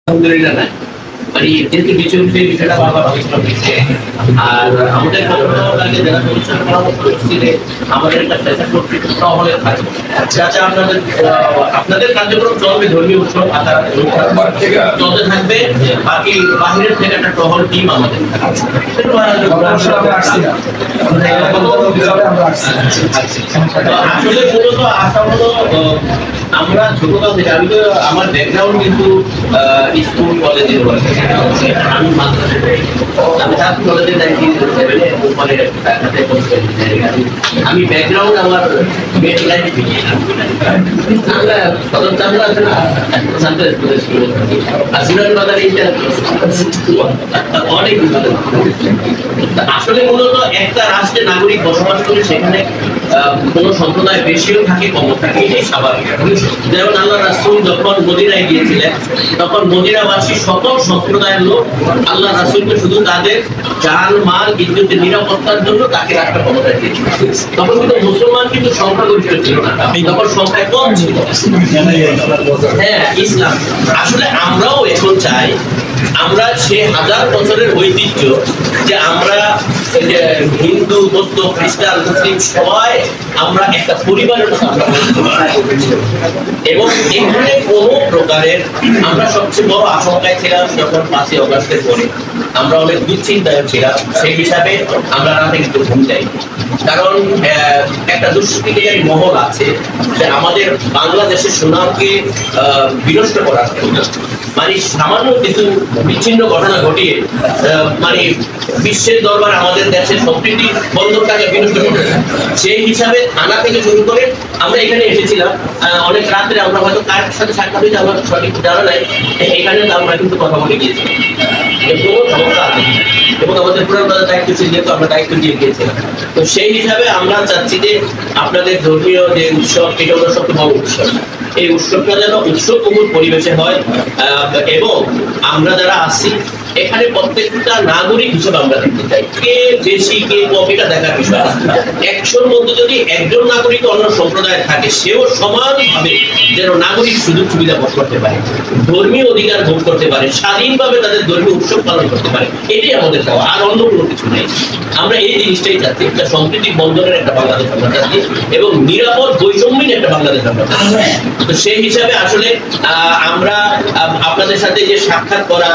আলহামদুলিল্লাহ না মানে যেহেতু কিছু বিষয়টা বারবার আলোচনা হয়েছে আর আমাদের লাগে যারা পরিচালনা পরামর্শ করছিলে আমাদের একটা স্পেশাল কর্তৃপক্ষ হলে থাকবে যাতে আপনাদের আপনাদের কার্যক্রম চলবে ধর্মীয় উৎসব চলতে থাকবে বাকি বাহিরের থেকে একটা টহল টিম আমাদের আসলে মূলত আশা হলো আমরা ছোটকাল থেকে আমি তো আমার ব্যাকগ্রাউন্ড কিন্তু স্কুল কলেজের আমি আমি কলেজে আমি ব্যাকগ্রাউন্ড আমার আমরা সদর চামড়া আছে না অনেক আসলে মূলত একটা রাষ্ট্রে নাগরিক বসবাস করে সেখানে কোন সম্প্রদায় বেশিও থাকে কম থাকে এটাই স্বাভাবিক। যেমন আল্লাহ রাসূল যখন মদিনায় গিয়েছিলেন তখন মদিনাবাসী সকল সম্প্রদায়ের লোক আল্লাহ রাসূলকে শুধু তাদের জান মাল ইজ্জতের নিরাপত্তার জন্য তাকে রাষ্ট্র ক্ষমতায় দিয়েছিল। তখন কিন্তু মুসলমান কিন্তু সংখ্যাগরিষ্ঠ ছিল না, তখন সংখ্যায় কম ছিল। হ্যাঁ ইসলাম আসলে আমরাও এখন চাই আমরা সে হাজার বছরের ঐতিহ্য যে আমরা হিন্দু বৌদ্ধ খ্রিস্টান মুসলিম সবাই আমরা একটা পরিবারের মতো এবং এখানে কোনো প্রকারের আমরা সবচেয়ে বড় আশঙ্কায় ছিলাম যখন 5ই অগাস্টের পরে আমরা অনেক দুশ্চিন্তায় ছিলাম। সেই হিসাবে আমরা রাতে কিন্তু ঘুম যাই, কারণ একটা দুষ্কৃতিকারী মহল আছে যে আমাদের বাংলাদেশের সুনামকে বিনষ্ট করার জন্য মানে সামান্য কিছু বিচ্ছিন্ন ঘটনা ঘটিয়ে মানে বিশ্বের দরবার আমাদের দেশের সম্প্রীতি বন্ধনটাকে বিনষ্ট করতে সেই হিসাবে থানা থেকে শুরু করে আমরা এখানে এসেছিলাম অনেক রাত্রে। আমরা হয়তো কার সাথে সাক্ষাৎ হয়েছে আমার সঠিক জানা নাই, এখানে আমরা কিন্তু কথা বলে গিয়েছিলাম কোনো সমস্যা আছে এবং আমাদের পুরান বাজার দায়িত্ব ছিল যেহেতু আমরা দায়িত্ব দিয়ে গিয়েছিলাম। তো সেই হিসাবে আমরা চাচ্ছি যে আপনাদের ধর্মীয় যে উৎসব এটা হলো সবচেয়ে বড় উৎসব, এই উৎসবটা যেন উৎসবমুখর পরিবেশে হয় এবং আমরা যারা আছি এখানে প্রত্যেকটা নাগরিক হিসেবে আমরা দেখতে চাই কে বেশি কে কম এটা দেখার বিষয়। 100-র মধ্যে যদি একজন নাগরিক অন্য সম্প্রদায় থাকে সেও সমানভাবে যেন নাগরিক সুযোগ সুবিধা ভোগ করতে পারে, ধর্মীয় অধিকার ভোগ করতে পারে, স্বাধীনভাবে তাদের ধর্মীয় উৎসব পালন করতে পারে, এটাই আমাদের চাওয়া, আর অন্য কোনো কিছু নেই। আমরা এই জিনিসটাই চাচ্ছি, একটা সম্প্রীতি বন্ধনের একটা বাংলাদেশ আমরা চাচ্ছি এবং নিরাপদ বৈষম্যহীন একটা বাংলাদেশ আমরা চাচ্ছি। তো সেই হিসাবে আসলে আমরা আপনাদের সাথে যে সাক্ষাৎ করা